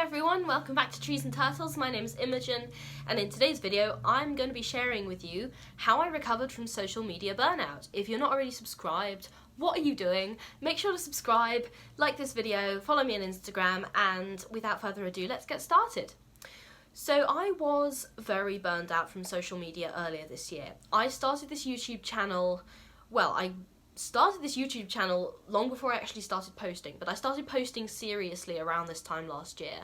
everyone, welcome back to Trees and Turtles. My name is Imogen, and in today's video I'm going to be sharing with you how I recovered from social media burnout. If you're not already subscribed, what are you doing? Make sure to subscribe, like this video, follow me on Instagram, and without further ado, let's get started. So I was very burned out from social media earlier this year. I started this YouTube channel, I started this YouTube channel long before I actually started posting, but I started posting seriously around this time last year.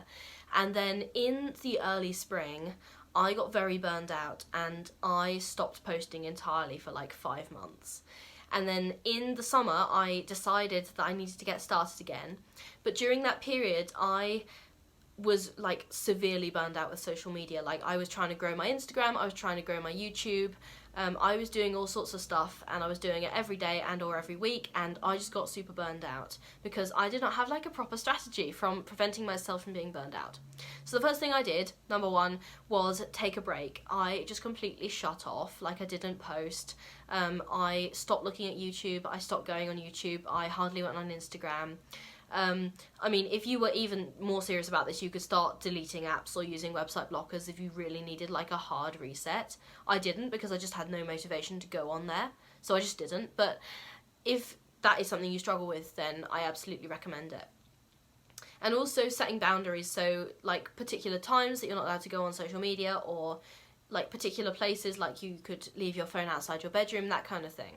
And then in the early spring, I got very burned out and I stopped posting entirely for like 5 months. And then in the summer, I decided that I needed to get started again. But during that period, I was like severely burned out with social media. Like I was trying to grow my Instagram, I was trying to grow my YouTube, I was doing all sorts of stuff and I was doing it every day and or every week, and I just got super burned out because I did not have like a proper strategy from preventing myself from being burned out. So the first thing I did, number one, was take a break. I just completely shut off, like I didn't post. I stopped looking at YouTube, I stopped going on YouTube, I hardly went on Instagram. I mean, if you were even more serious about this, you could start deleting apps or using website blockers if you really needed like a hard reset. I didn't, because I just had no motivation to go on there, so I just didn't. But if that is something you struggle with, then I absolutely recommend it. And also setting boundaries, so like particular times that you're not allowed to go on social media, or like particular places, like you could leave your phone outside your bedroom, that kind of thing.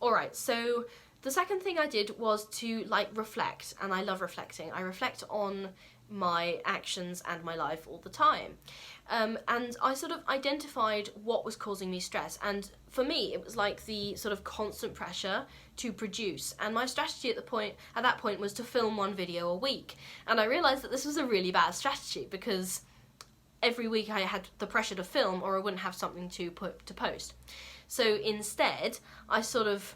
Alright, so the second thing I did was to like reflect, and I love reflecting. I reflect on my actions and my life all the time. And I sort of identified what was causing me stress, and for me it was like the sort of constant pressure to produce, and my strategy at that point was to film 1 video a week. And I realised that this was a really bad strategy because every week I had the pressure to film or I wouldn't have something to post. So instead I sort of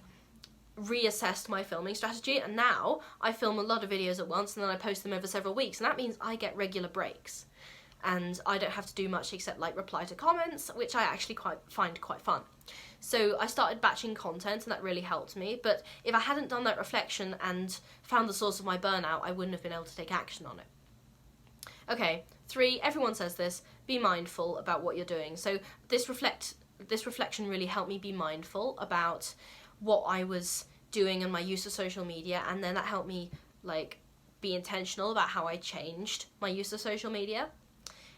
reassessed my filming strategy, and now I film a lot of videos at once and then I post them over several weeks, and that means I get regular breaks and I don't have to do much except like reply to comments, which I actually find quite fun. So I started batching content and that really helped me, but if I hadn't done that reflection and found the source of my burnout, I wouldn't have been able to take action on it. Okay, 3, everyone says this, be mindful about what you're doing. So this reflection really helped me be mindful about what I was doing and my use of social media, and then that helped me like be intentional about how I changed my use of social media.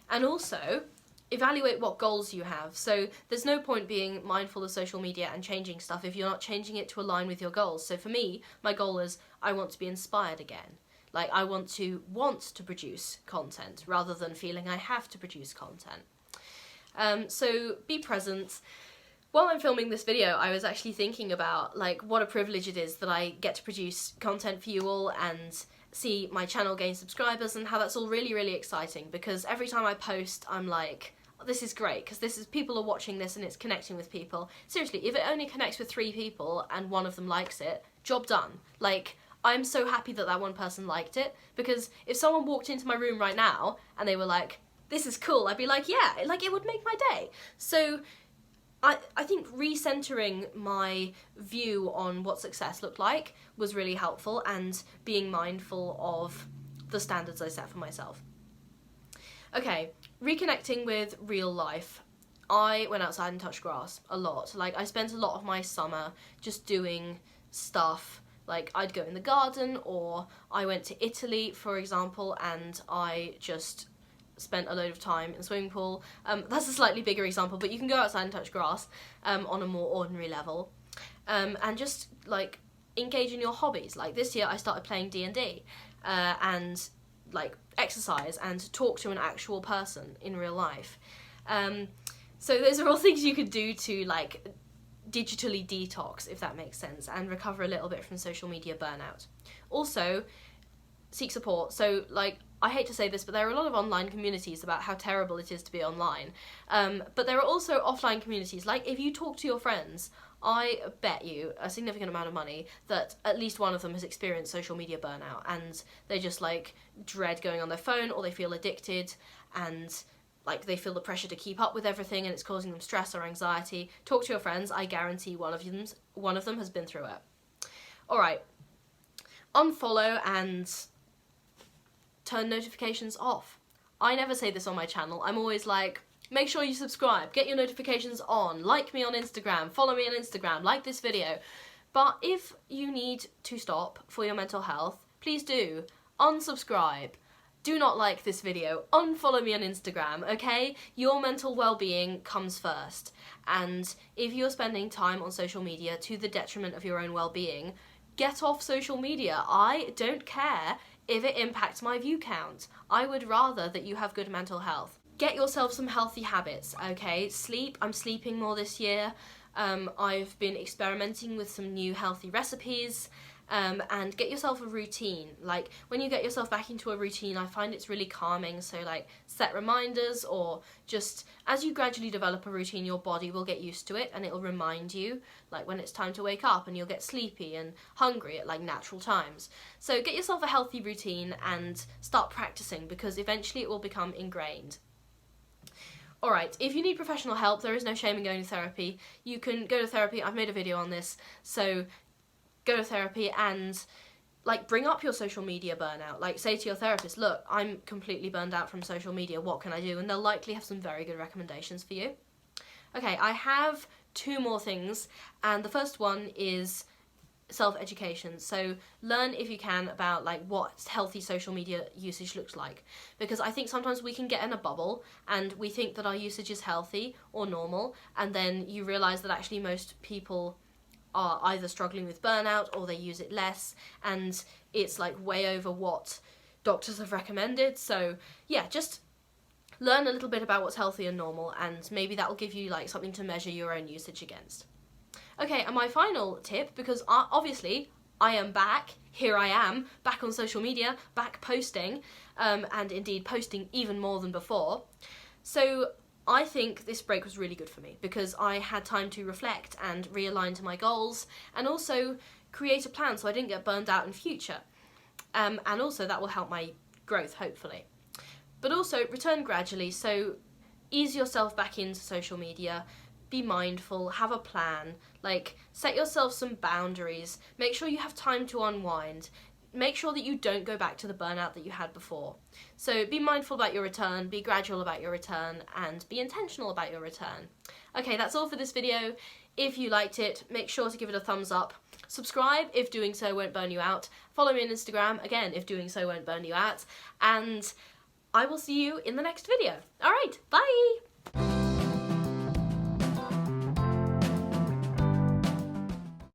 And also evaluate what goals you have. So there's no point being mindful of social media and changing stuff if you're not changing it to align with your goals. So for me, my goal is I want to be inspired again. Like I want to produce content rather than feeling I have to produce content. So be present. While I'm filming this video, I was actually thinking about like what a privilege it is that I get to produce content for you all and see my channel gain subscribers, and how that's all really, really exciting, because every time I post I'm like, oh, this is great because people are watching this and it's connecting with people. Seriously, if it only connects with 3 people and one of them likes it, job done. Like, I'm so happy that that one person liked it, because if someone walked into my room right now and they were like, this is cool, I'd be like, yeah, like it would make my day. So I think recentering my view on what success looked like was really helpful, and being mindful of the standards I set for myself. Okay, reconnecting with real life. I went outside and touched grass a lot. Like I spent a lot of my summer just doing stuff. Like I'd go in the garden, or I went to Italy, for example, and I just spent a load of time in the swimming pool. That's a slightly bigger example, but you can go outside and touch grass on a more ordinary level, and just like engage in your hobbies. Like this year I started playing D&D and like exercise and talk to an actual person in real life. So those are all things you could do to like digitally detox, if that makes sense, and recover a little bit from social media burnout. Also, seek support. So like, I hate to say this, but there are a lot of online communities about how terrible it is to be online. But there are also offline communities. Like if you talk to your friends, I bet you a significant amount of money that at least one of them has experienced social media burnout, and they just like dread going on their phone, or they feel addicted and like they feel the pressure to keep up with everything and it's causing them stress or anxiety. Talk to your friends. I guarantee one of them has been through it. Alright, unfollow and turn notifications off. I never say this on my channel. I'm always like, make sure you subscribe, get your notifications on, like me on Instagram, follow me on Instagram, like this video. But if you need to stop for your mental health, please do. Unsubscribe. Do not like this video. Unfollow me on Instagram, okay? Your mental well-being comes first. And if you're spending time on social media to the detriment of your own well-being, get off social media. I don't care if it impacts my view count. I would rather that you have good mental health. Get yourself some healthy habits, okay? Sleep. I'm sleeping more this year. I've been experimenting with some new healthy recipes. And get yourself a routine. Like, when you get yourself back into a routine, I find it's really calming. So like, set reminders, or just as you gradually develop a routine, your body will get used to it and it'll remind you like when it's time to wake up, and you'll get sleepy and hungry at like natural times. So get yourself a healthy routine and start practicing, because eventually it will become ingrained. Alright, if you need professional help, there is no shame in going to therapy. You can go to therapy. I've made a video on this, so go to therapy and like bring up your social media burnout. Like, say to your therapist, look, I'm completely burned out from social media, what can I do? And they'll likely have some very good recommendations for you. Okay, I have 2 more things, and the first one is self-education. So learn, if you can, about like what healthy social media usage looks like, because I think sometimes we can get in a bubble and we think that our usage is healthy or normal, and then you realize that actually most people are either struggling with burnout or they use it less, and it's like way over what doctors have recommended. So yeah, just learn a little bit about what's healthy and normal, and maybe that will give you like something to measure your own usage against. Okay, and my final tip, because obviously I am back, here I am, back on social media, back posting, and indeed posting even more than before. So I think this break was really good for me, because I had time to reflect and realign to my goals, and also create a plan so I didn't get burned out in future. And also that will help my growth, hopefully. But also return gradually, so ease yourself back into social media, be mindful, have a plan, like set yourself some boundaries, make sure you have time to unwind, make sure that you don't go back to the burnout that you had before. So be mindful about your return, be gradual about your return, and be intentional about your return. Okay, that's all for this video. If you liked it, make sure to give it a thumbs up. Subscribe if doing so won't burn you out. Follow me on Instagram, again, if doing so won't burn you out. And I will see you in the next video. Alright, bye!